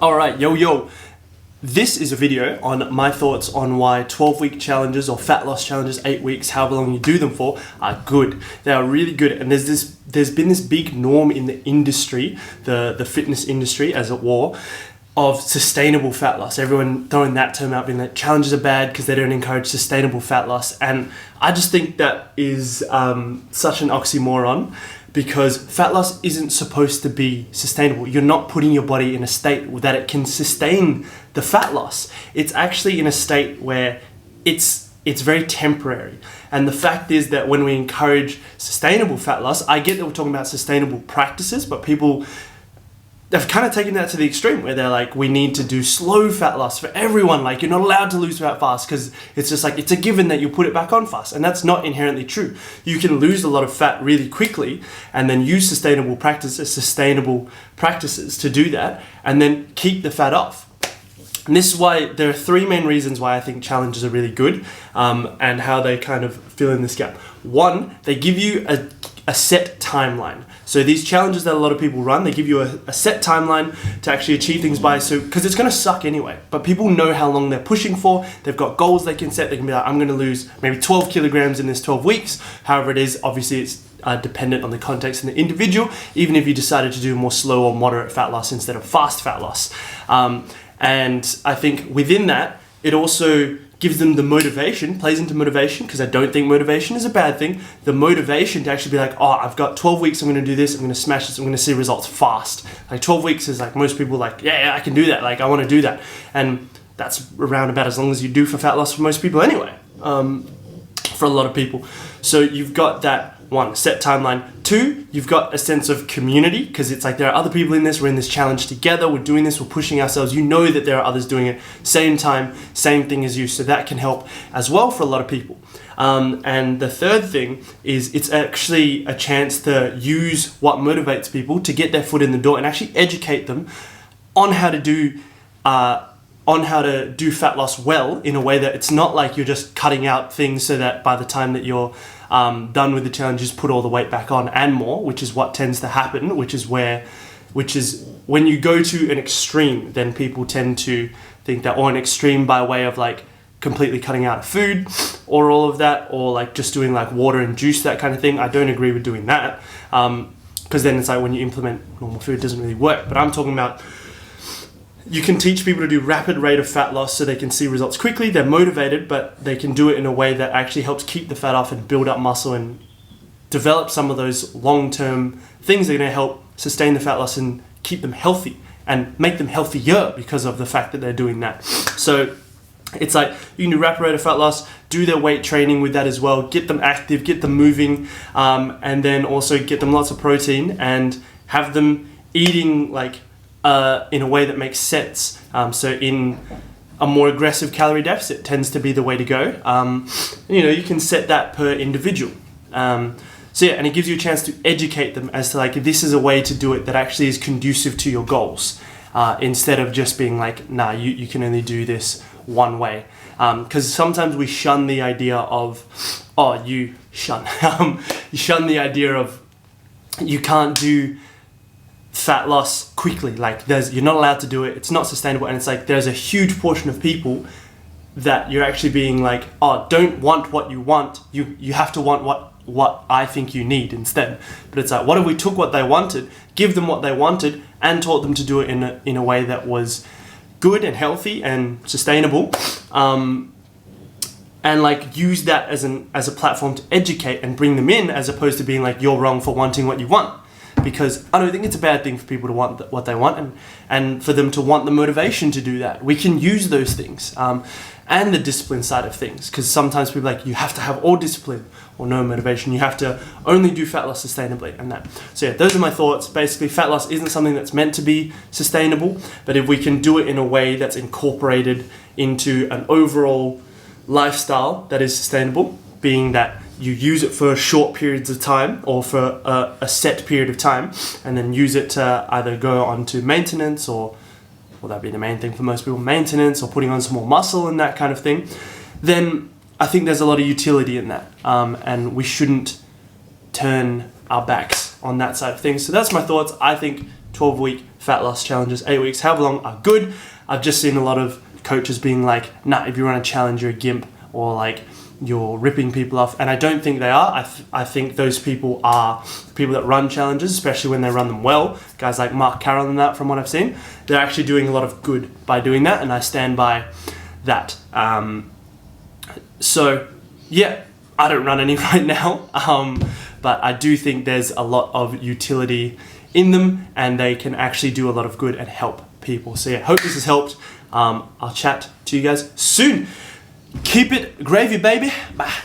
Alright, yo. This is a video on my thoughts on why 12-week challenges or fat loss challenges, 8 weeks, however long you do them for, are good. They are really good, and there's been this big norm in the industry, the fitness industry as it were, of sustainable fat loss. Everyone throwing that term out, being like challenges are bad because they don't encourage sustainable fat loss. And I just think that is such an oxymoron, because fat loss isn't supposed to be sustainable. You're not putting your body in a state that it can sustain the fat loss. It's actually in a state where it's very temporary. And the fact is that when we encourage sustainable fat loss, I get that we're talking about sustainable practices, but people, they've kind of taken that to the extreme where they're like, we need to do slow fat loss for everyone. Like, you're not allowed to lose fat fast because it's just like, it's a given that you'll put it back on fast. And that's not inherently true. You can lose a lot of fat really quickly and then use sustainable practices to do that and then keep the fat off. And this is why there are three main reasons why I think challenges are really good and how they kind of fill in this gap. One, they give you a set timeline. So these challenges that a lot of people run, they give you a set timeline to actually achieve things by, because it's going to suck anyway, but people know how long they're pushing for. They've got goals they can set. They can be like, I'm going to lose maybe 12 kilograms in this 12 weeks. However it is, obviously it's dependent on the context and the individual, even if you decided to do more slow or moderate fat loss instead of fast fat loss. And I think within that, it also gives them the motivation, plays into motivation, because I don't think motivation is a bad thing. The motivation to actually be like, oh, I've got 12 weeks, I'm going to do this, I'm going to smash this, I'm going to see results fast. Like 12 weeks is like, most people are like, yeah, I can do that. Like, I want to do that. And that's around about as long as you do for fat loss for most people anyway, for a lot of people. So you've got that one, set timeline. Two, you've got a sense of community, because it's like there are other people in this, we're in this challenge together, we're doing this, we're pushing ourselves. You know that there are others doing it, same time, same thing as you, so that can help as well for a lot of people. And the third thing is it's actually a chance to use what motivates people to get their foot in the door and actually educate them on how to do fat loss well, in a way that it's not like you're just cutting out things so that by the time that you're done with the challenge, just put all the weight back on and more, which is what tends to happen, which is when you go to an extreme, then people tend to think that, or an extreme by way of like completely cutting out of food or all of that, or like just doing like water and juice, that kind of thing. I don't agree with doing that, because then it's like when you implement normal food, it doesn't really work. But I'm talking about, you can teach people to do rapid rate of fat loss so they can see results quickly. They're motivated, but they can do it in a way that actually helps keep the fat off and build up muscle and develop some of those long-term things that are going to help sustain the fat loss and keep them healthy and make them healthier because of the fact that they're doing that. So it's like you can do rapid rate of fat loss, do their weight training with that as well, get them active, get them moving, and then also get them lots of protein and have them eating like in a way that makes sense. So in a more aggressive calorie deficit tends to be the way to go. You can set that per individual. So yeah, and it gives you a chance to educate them as to like, this is a way to do it that actually is conducive to your goals, instead of just being like, nah, you can only do this one way. Because sometimes we shun the idea of, you shun the idea of you can't do fat loss quickly, like you're not allowed to do it, it's not sustainable. And it's like there's a huge portion of people that you're actually being like, don't want what you want, you have to want what I think you need instead. But it's like, what if we took what they wanted, give them what they wanted, and taught them to do it in a way that was good and healthy and sustainable, and like use that as a platform to educate and bring them in, as opposed to being like, you're wrong for wanting what you want. Because I don't think it's a bad thing for people to want what they want, and for them to want the motivation to do that. We can use those things, and the discipline side of things, because sometimes people are like, you have to have all discipline or no motivation. You have to only do fat loss sustainably and that. So yeah, those are my thoughts. Basically, fat loss isn't something that's meant to be sustainable, but if we can do it in a way that's incorporated into an overall lifestyle that is sustainable, being that you use it for short periods of time or for a set period of time, and then use it to either go on to maintenance, or will that be the main thing for most people, maintenance, or putting on some more muscle and that kind of thing, then I think there's a lot of utility in that, and we shouldn't turn our backs on that side of things. So that's my thoughts. I think 12-week fat loss challenges, 8 weeks, however long, are good. I've just seen a lot of coaches being like, nah, if you run a challenge, you're a gimp, or like you're ripping people off. And I don't think they are. I think those people are people that run challenges, especially when they run them well. Guys like Mark Carroll and that, from what I've seen, they're actually doing a lot of good by doing that, and I stand by that. So yeah, I don't run any right now, but I do think there's a lot of utility in them, and they can actually do a lot of good and help people. So yeah, hope this has helped. I'll chat to you guys soon. Keep it gravy, baby. Bye.